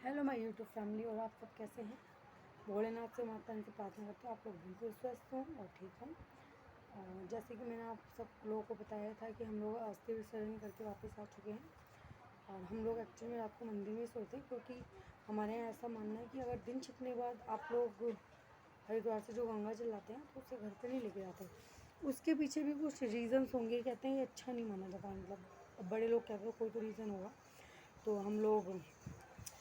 Hello my YouTube family, और आप सब कैसे हैं। भोलेनाथ से माता से प्रार्थना करते हैं आप लोग बिल्कुल स्वस्थ हों और ठीक हों। और जैसे कि मैंने आप सब लोगों को बताया था कि हम लोग अस्थि विसर्जन करके वापस आ चुके हैं। और हम लोग एक्चुअली रात को मंदिर में ही सोते हैं, क्योंकि हमारे यहाँ ऐसा मानना है कि अगर दिन छिपने के बाद आप लोग हरिद्वार से जो गंगा जल लाते हैं तो उसे घर पर नहीं लेके जाते। उसके पीछे भी कुछ रीज़न्स होंगे। कहते हैं ये अच्छा नहीं माना जाता, मतलब बड़े लोग कहते हैं कोई तो रीज़न होगा। तो हम लोग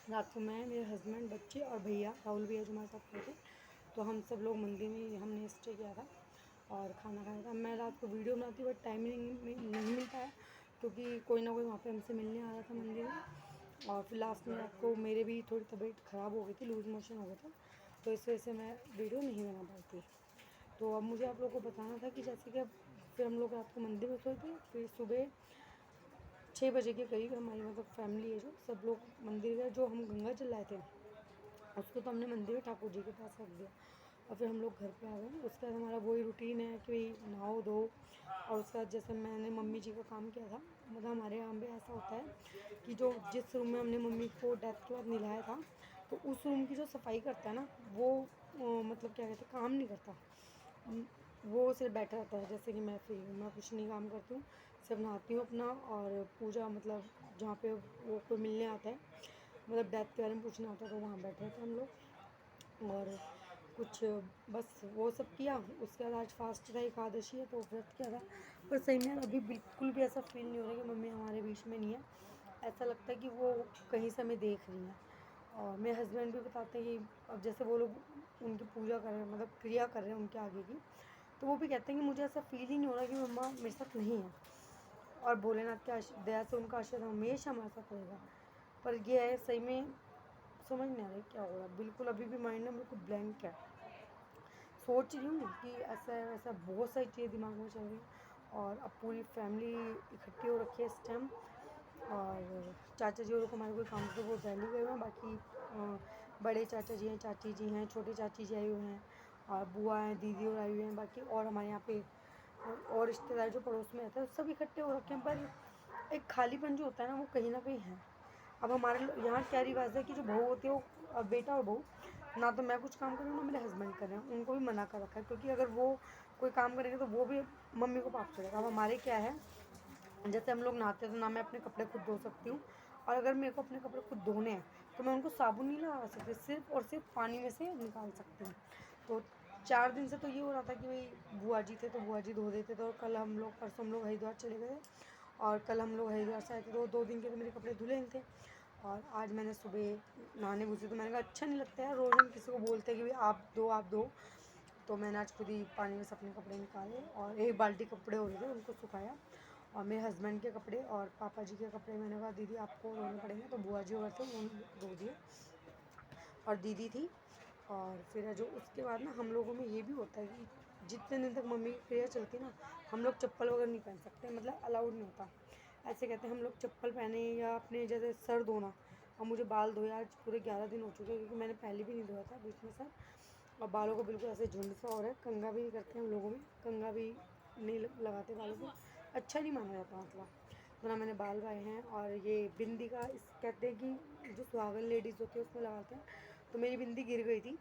रात को, मैं, मेरे हस्बैंड, बच्चे और भैया राहुल भैया जो हमारे साथ गए थे, तो हम सब लोग मंदिर में हमने स्टे किया था और खाना खाया था। मैं रात को वीडियो बनाती बट टाइम नहीं मिल पाया, क्योंकि कोई ना कोई वहाँ पे हमसे मिलने आ रहा था मंदिर में। और फिर लास्ट में रात को मेरे भी थोड़ी तबीयत ख़राब हो गई थी, लूज़ मोशन हो गया था, तो इस वजह से मैं वीडियो नहीं बना पाई थी। तो अब मुझे आप लोगों को बताना था कि जैसे कि अब फिर हम लोग रात को मंदिर में सोए थे, फिर सुबह 6 बजे के करीब हमारी मतलब फैमिली है जो सब लोग मंदिर गए। जो हम गंगा जल लाए थे उसको तो हमने मंदिर में ठाकुर जी के पास रख दिया और फिर हम लोग घर पे आ गए। उसके बाद हमारा वही रूटीन है कि नहाओ धो, और उसके बाद जैसे मैंने मम्मी जी का काम किया था, मतलब हमारे यहाँ पे ऐसा होता है कि जो जिस रूम में हमने मम्मी को डेथ के बाद मिलाया था, तो उस रूम की जो सफाई करता है ना, वो मतलब क्या कहते हैं, काम नहीं करता। वो सिर्फ बैठा रहता है। जैसे कि मैं फ्री हूँ, मैं कुछ नहीं काम करती हूँ, सिर्फ नहाती हूँ अपना और पूजा, मतलब जहाँ पे वो कोई मिलने आता है, मतलब डेथ के बारे में पूछना आता है, तो वहाँ बैठे थे हम लोग और कुछ बस वो सब किया। उसके बाद आज फास्ट था, एकादशी है, तो व्रत किया था। पर सही में अभी बिल्कुल भी ऐसा फील नहीं हो रहा कि मम्मी हमारे बीच में नहीं है। ऐसा लगता है कि वो कहीं से हमें देख रही हैं। और मेरे हस्बैंड भी बताते हैं कि अब जैसे वो लोग उनकी पूजा कर रहे हैं, मतलब क्रिया कर रहे हैं उनके आगे की, तो वो भी कहते हैं कि मुझे ऐसा फील ही नहीं हो रहा कि मम्मा मेरे साथ नहीं है। और भोलेनाथ की दया से उनका आशीर्वाद हमेशा हमारे साथ रहेगा। पर ये है, सही में समझ नहीं आ रहा है क्या हो रहा है। बिल्कुल अभी भी माइंड ना बिल्कुल ब्लैंक है। सोच रही हूँ कि ऐसा ऐसा बहुत सारी चीज़ें दिमाग में चल रही हैं। और अब पूरी फैमिली इकट्ठी हो रखी है इस टाइम। और चाचा जी और हमारे कोई काम से वो दिल्ली गए हुए हैं। बाकी बड़े चाचा जी हैं, चाची जी हैं, छोटे चाची जी आए हुए हैं, और बुआ हैं, दीदी और आई हुई हैं। बाकी और हमारे यहाँ पे और रिश्तेदार जो पड़ोस में रहते हैं सब इकट्ठे हो रखे हैं। पर एक खालीपन जो होता है ना, वो कहीं ना कहीं है। अब हमारे यहाँ क्या रिवाज है कि जो बहू होती है वो बेटा और बहू, ना तो मैं कुछ काम कर रही हूँ ना मेरे हस्बैंड कर रहे हैं, उनको भी मना कर रखा है, क्योंकि अगर वो कोई काम करेंगे तो वो भी मम्मी को पाप चढ़ेगा। अब हमारे क्या है, जैसे हम लोग नहाते हैं तो ना मैं अपने कपड़े खुद धो सकती हूँ, और अगर मेरे को अपने कपड़े खुद धोने हैं तो मैं उनको साबुन नहीं लगा सकती, सिर्फ और सिर्फ पानी में से निकाल सकती हूँ। तो 4 दिन से तो ये हो रहा था कि भाई बुआ जी थे तो बुआ जी धो देते थे, और कल हम लोग परसों हम लोग हरिद्वार चले गए और कल हम लोग हरिद्वार से आए थे, तो 2 दिन के तो मेरे कपड़े धुले थे। और आज मैंने सुबह नहाने घुसी तो मैंने कहा अच्छा नहीं लगता है रोज़ हम किसी को बोलते हैं कि भाई आप दो। तो मैंने आज खुद ही पानी में से अपने कपड़े निकाले और 1 बाल्टी कपड़े हो रहे थे उनको सुखाया। और मेरे हस्बैंड के कपड़े और पापा जी के कपड़े मैंने कहा दीदी आपको धोने पड़ेंगे, तो बुआ जी और थे उन्होंने धो दिए और दीदी थी। और फिर जो उसके बाद ना हम लोगों में ये भी होता है कि जितने दिन तक मम्मी की क्रिया चलती है ना, हम लोग चप्पल वगैरह नहीं पहन सकते, मतलब अलाउड नहीं होता। ऐसे कहते हैं हम लोग चप्पल पहने या अपने जैसे सर धोना। और मुझे बाल धोया आज पूरे 11 दिन हो चुके हैं, क्योंकि मैंने पहले भी नहीं धोया था बीच में सर। और बालों को बिल्कुल ऐसे झुंड सा हो रहा है। कंघा भी नहीं करते हम लोगों में, कंघा भी नहीं लगाते बालों को, अच्छा नहीं माना जाता मतलब। तो ना मैंने बाल भाए हैं। और ये बिंदी का इस कहते हैं कि जो सुहागन लेडीज़ होती है उसमें लगाते हैं, तो मेरी बिंदी गिर गई थी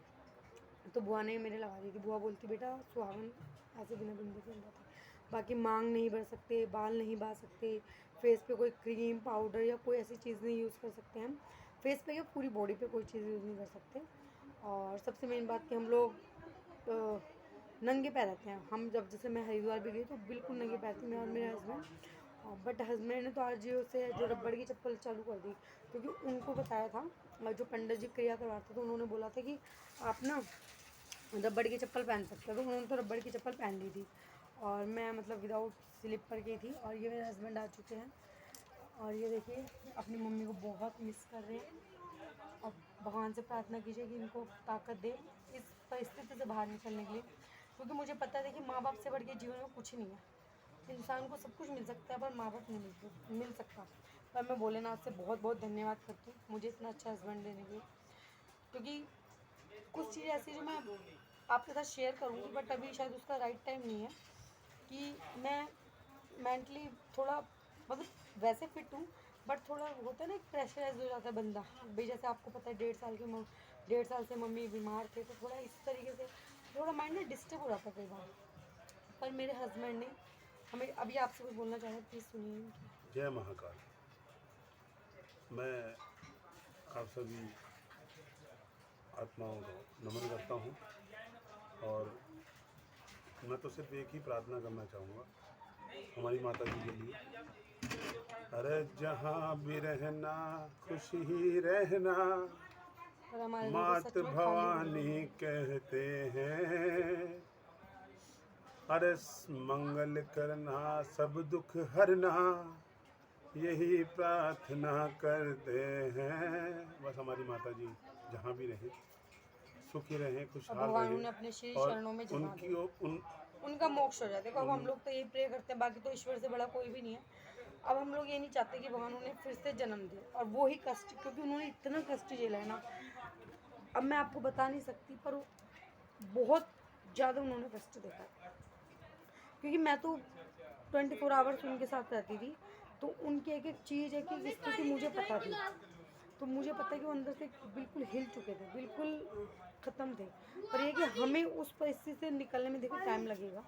तो बुआ ने मेरे लगा दी थी। बुआ बोलती बेटा सुहागन ऐसे बिना बिंदी के रहती। बाकी मांग नहीं भर सकते, बाल नहीं बा सकते, फेस पे कोई क्रीम पाउडर या कोई ऐसी चीज़ नहीं यूज़ कर सकते हम। फेस पे या पूरी बॉडी पे कोई चीज़ यूज़ नहीं कर सकते। और सबसे मेन बात कि हम लोग नंगे पैर रहते हैं। हम जब जैसे मैं हरिद्वार भी गई तो बिल्कुल नंगे पैर थी मैं और मेरे हस्बैंड। बट हस्बैंड ने तो आज से जो रबड़ की चप्पल चालू कर दी, क्योंकि उनको बताया था जो पंडित जी क्रिया करवाते थे, तो उन्होंने बोला था कि आप ना रबड़ की चप्पल पहन सकते हो, तो उन्होंने तो रबड़ की चप्पल पहन ली थी और मैं मतलब विदाउट स्लीपर की थी। और ये मेरे हस्बैंड आ चुके हैं और ये देखिए अपनी मम्मी को बहुत मिस कर रहे हैं। और भगवान से प्रार्थना कीजिए कि इनको ताकत दे इस परिस्थिति से बाहर निकलने के लिए, क्योंकि मुझे पता है देखिए माँ बाप से बढ़ के जीवन में कुछ नहीं है। इंसान को सब कुछ मिल सकता है पर माँ बाप नहीं मिल सकता। पर मैं भोलेनाथ से बहुत बहुत धन्यवाद करती हूँ मुझे इतना अच्छा हस्बैंड देने के लिए, क्योंकि कुछ चीज़ ऐसी जो मैं आपके साथ शेयर करूँगी बट अभी शायद उसका राइट टाइम नहीं है कि मैं मेंटली थोड़ा मतलब वैसे फिट हूँ बट थोड़ा होता है ना, प्रेशराइज हो जाता है बंदा भाई। जैसे आपको पता है 1.5 साल से मम्मी बीमार थे, तो थोड़ा इस तरीके से थोड़ा माइंड ना डिस्टर्ब हो जाता है कई बार। पर मेरे हस्बैंड ने हमें अभी आपसे कुछ बोलना चाह रहे हैं, प्लीज़ सुनिए। जय महाकाल। मैं आप सभी आत्माओं को नमन करता हूँ और मैं तो सिर्फ एक ही प्रार्थना करना चाहूँगा हमारी माता जी के लिए। अरे जहाँ भी रहना खुश ही रहना, पर हमारे घर तो मात सच में खाली हो भवानी गई। कहते हैं। अरे मंगल करना सब दुख हरना, यही प्रार्थना करते हैं। बस हमारी माता जी जहाँ भी रहें सुखी रहें, और खुशहाल भगवान उन्हें अपने श्री रहें और चरणों में जमा दे, उनकी उन उनका मोक्ष हो जाए। देखो अब हम उन लोग तो यही प्रे करते हैं, बाकी तो ईश्वर से बड़ा कोई भी नहीं है। अब हम लोग ये नहीं चाहते कि भगवान उन्हें फिर से जन्म दे, और वो ही कष्ट, क्योंकि उन्होंने इतना कष्ट झेला है ना, अब मैं आपको बता नहीं सकती, पर बहुत ज़्यादा उन्होंने कष्ट देखा है। क्योंकि मैं तो 24 आवर्स उनके साथ रहती थी, तो उनकी एक एक चीज़, एक एक स्थिति मुझे पता थी। तो मुझे पता है कि वो अंदर से बिल्कुल हिल चुके थे, बिल्कुल ख़त्म थे। पर ये कि हमें उस परिस्थिति से निकलने में देखो टाइम लगेगा।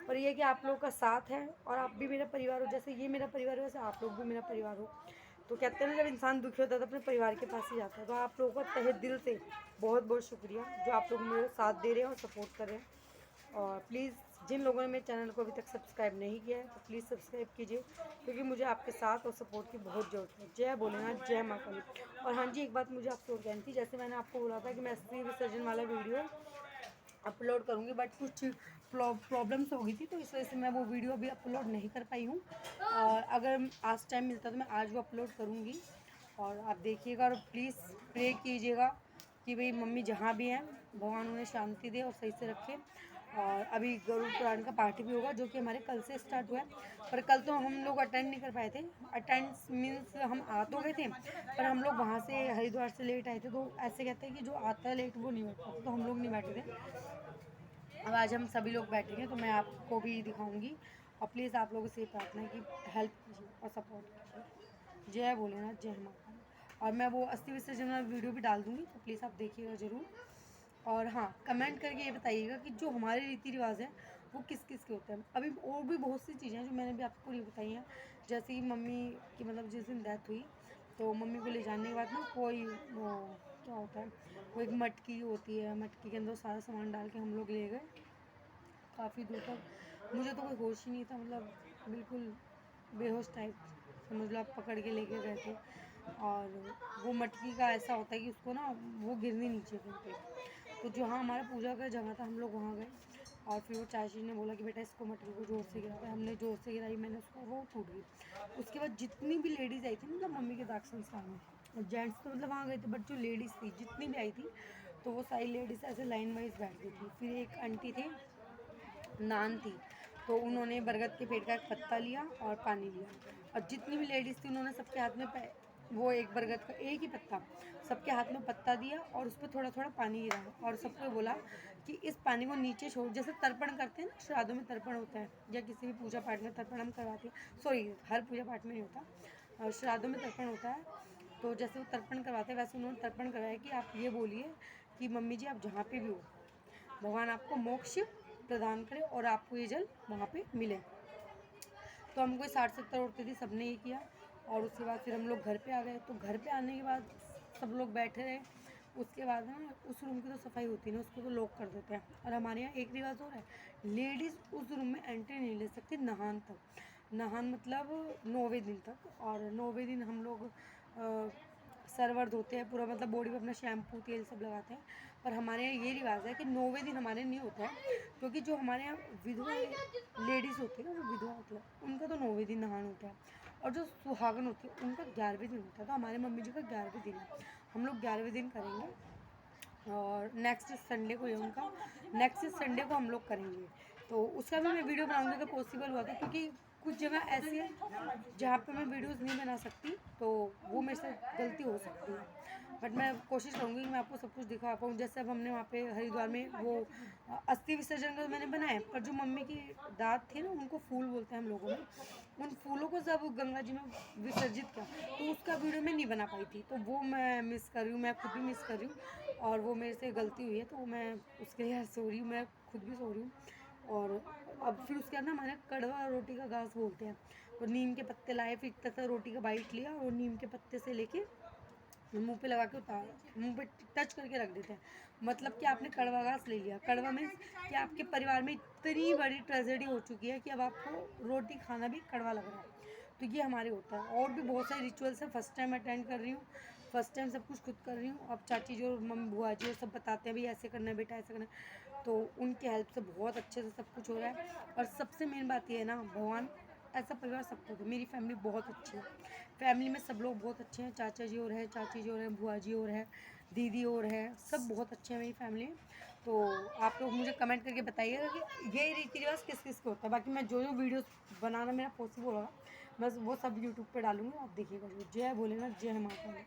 पर ये कि आप लोगों का साथ है, और आप भी मेरा परिवार हो, जैसे ये मेरा परिवार है वैसे आप लोग भी मेरा परिवार हो। तो कहते हैं ना, जब इंसान दुखी होता है तो अपने परिवार के पास ही जाता है। तो आप लोगों का तहे दिल से बहुत बहुत शुक्रिया जो आप लोग मेरे साथ दे रहे हैं और सपोर्ट कर रहे हैं। और प्लीज़ जिन लोगों ने मेरे चैनल को अभी तक सब्सक्राइब नहीं किया है तो प्लीज़ सब्सक्राइब कीजिए, क्योंकि मुझे आपके साथ और सपोर्ट की बहुत ज़रूरत है। जय भोलेनाथ, जय माँ काली। और हाँ जी, एक बात मुझे आपसे और कहनी थी, जैसे मैंने आपको बोला था कि मैं अस्थि विसर्जन वाला वीडियो अपलोड करूँगी, बट कुछ प्रॉब्लम्स हो गई थी, तो इस वजह से मैं वो वीडियो अभी अपलोड नहीं कर पाई हूँ। और अगर आज टाइम मिलता तो मैं आज वो अपलोड करूँगी। और आप देखिएगा और प्लीज़ प्रे कीजिएगा कि भाई मम्मी जहाँ भी हैं भगवान उन्हें शांति दे और सही से रखे। और अभी गरुड़ पुराण का पाठ भी होगा, जो कि हमारे कल से स्टार्ट हुआ है। पर कल तो हम लोग अटेंड नहीं कर पाए थे। अटेंड्स मीन्स हम आ तो गए थे, पर हम लोग वहाँ से हरिद्वार से लेट आए थे, तो ऐसे कहते हैं कि जो आता है लेट वो नहीं बैठ पाता, तो हम लोग नहीं बैठे थे। अब आज हम सभी लोग बैठेंगे तो मैं आपको भी दिखाऊंगी। और प्लीज़ आप लोगों से ये प्रार्थना है कि हेल्प कीजिए और सपोर्ट कीजिए। जय भोलेनाथ, जय माता दी। और मैं वो अस्थि विसर्जन वाला वीडियो भी डाल दूँगी, तो प्लीज़ आप देखिएगा ज़रूर। और हाँ, कमेंट करके ये बताइएगा कि जो हमारे रीति रिवाज हैं वो किस किस के होते हैं। अभी और भी बहुत सी चीज़ें हैं जो मैंने भी आपको नहीं बताई हैं। जैसे कि मम्मी की मतलब जिस दिन डेथ हुई, तो मम्मी को ले जाने के बाद ना कोई वो क्या होता है, वो एक मटकी होती है, मटकी के अंदर सारा सामान डाल के हम लोग ले गए काफ़ी दूर तक। मुझे तो कोई होश ही नहीं था, मतलब बिल्कुल बेहोश टाइप समझ लो आप, पकड़ के लेके गए थे। और वो मटकी का ऐसा होता है कि उसको ना वो गिरनी नीचे बिल्कुल। तो जहाँ हमारा पूजा का जगह था हम लोग वहाँ गए, और फिर वो चाची ने बोला कि बेटा इसको मटकी को ज़ोर से गिरा। हमने ज़ोर से गिराई, मैंने उसको, वो टूट गई। उसके बाद जितनी भी लेडीज़ आई थी मतलब मम्मी के दाग संस्कार में, और जेंट्स तो मतलब वहाँ गए थे, बट जो लेडीज़ थी जितनी भी आई थी, तो वो सारी लेडीज़ ऐसे लाइन वाइज बैठ गई थी। फिर एक आंटी थी, नान थी, तो उन्होंने बरगद के पेड़ का एक पत्ता लिया और पानी लिया, और जितनी भी लेडीज़ थी उन्होंने सबके हाथ में वो एक बरगद का एक ही पत्ता, सबके हाथ में पत्ता दिया और उस पर थोड़ा थोड़ा पानी गिरा, और सबको बोला कि इस पानी को नीचे छोड़, जैसे तर्पण करते हैं ना, श्राद्धों में तर्पण होता है या किसी भी पूजा पाठ में तर्पण हम करवाते हैं, सॉरी हर पूजा पाठ में नहीं होता, श्राद्धों में तर्पण होता है। तो जैसे वो तर्पण करवाते हैं वैसे उन्होंने तर्पण करवाया कि आप ये बोलिए कि मम्मी जी आप जहाँ पे भी हो भगवान आपको मोक्ष प्रदान करे और आपको ये जल वहाँ पे मिले। तो हम कोई 60-70 औरतें थी, सबने ये किया। और उसके बाद फिर हम लोग घर पे आ गए। तो घर पे आने के बाद सब लोग बैठे रहे। उसके बाद ना उस रूम की तो सफाई होती है ना, उसको तो लॉक कर देते हैं। और हमारे यहाँ एक रिवाज हो रहा है, लेडीज़ उस रूम में एंट्री नहीं ले सकती नहान तक। नहान मतलब 9वें दिन तक। और 9वें दिन हम लोग सरवर धोते हैं पूरा, मतलब बॉडी पे अपना शैम्पू तेल सब लगाते हैं। पर हमारे यहाँ ये रिवाज है कि 9वें दिन हमारे नहीं होता है, क्योंकि जो हमारे यहाँ विधवा लेडीज़ होती है ना, जो विधवा होती है उनका तो 9वें दिन नहान होता है, और जो सुहागन होती है उनका 11वें दिन होता है। तो हमारे मम्मी जी का 11वें दिन है, हम लोग 11वें दिन करेंगे। और नेक्स्ट संडे को, ये उनका नेक्स्ट संडे को हम लोग करेंगे। तो उसका भी मैं वीडियो बनाऊंगी अगर पॉसिबल हुआ तो, क्योंकि कुछ जगह ऐसी है जहाँ पे मैं वीडियोस नहीं बना सकती, तो वो मेरे से गलती हो सकती है। बट मैं कोशिश करूँगी कि मैं आपको सब कुछ दिखा पाऊँ। जैसे अब हमने वहाँ पे हरिद्वार में वो अस्थि विसर्जन का मैंने बनाया, पर जो मम्मी की दाद थी ना, उनको फूल बोलते हैं हम लोगों में, उन फूलों को जब गंगा जी में विसर्जित किया तो उसका वीडियो मैं नहीं बना पाई थी, तो वो मैं मिस कर रही हूँ, मैं खुद भी मिस कर रही हूँ और वो मेरे से गलती हुई है, तो मैं उसके लिए सो रही हूँ, मैं खुद भी सो रही हूँ। और अब फिर उसके बाद ना हमारे कड़वा रोटी का घास बोलते हैं, और नीम के पत्ते लाए, फिर तथा रोटी का बाइट लिया और नीम के पत्ते से लेके मुंह पे लगा के उतार, मुंह पे टच करके रख देते हैं, मतलब कि आपने कड़वा घास ले लिया। कड़वा मीन्स कि आपके परिवार में इतनी बड़ी ट्रेजेडी हो चुकी है कि अब आपको रोटी खाना भी कड़वा लग रहा है, तो ये हमारे होता है। और भी बहुत सारे रिचुअल्स हैं, फर्स्ट टाइम अटेंड कर रही हूँ, फर्स्ट टाइम सब कुछ खुद कर रही हूँ। अब चाची जो मम्मी बुआ जी और सब बताते हैं भाई ऐसे करना है बेटा, ऐसे करना है, तो उनकी हेल्प से बहुत अच्छे से सब कुछ हो रहा है। और सबसे मेन बात ये है ना, भगवान ऐसा परिवार सबको दे। मेरी फैमिली बहुत अच्छी है, फैमिली में सब लोग बहुत अच्छे हैं, चाचा जी और हैं, चाची जी और हैं, बुआ जी और हैं, दीदी और हैं, सब बहुत अच्छे हैं मेरी फैमिली में। तो आप लोग मुझे कमेंट करके बताइएगा कि ये रीति रिवाज किस किस को होता है। बाकी मैं जो जो वीडियोस बनाना मेरा पॉसिबल होगा, बस वो सब यूट्यूब पे डालूंगी, आप देखिएगा। जय भोलेनाथ, जय माता दी।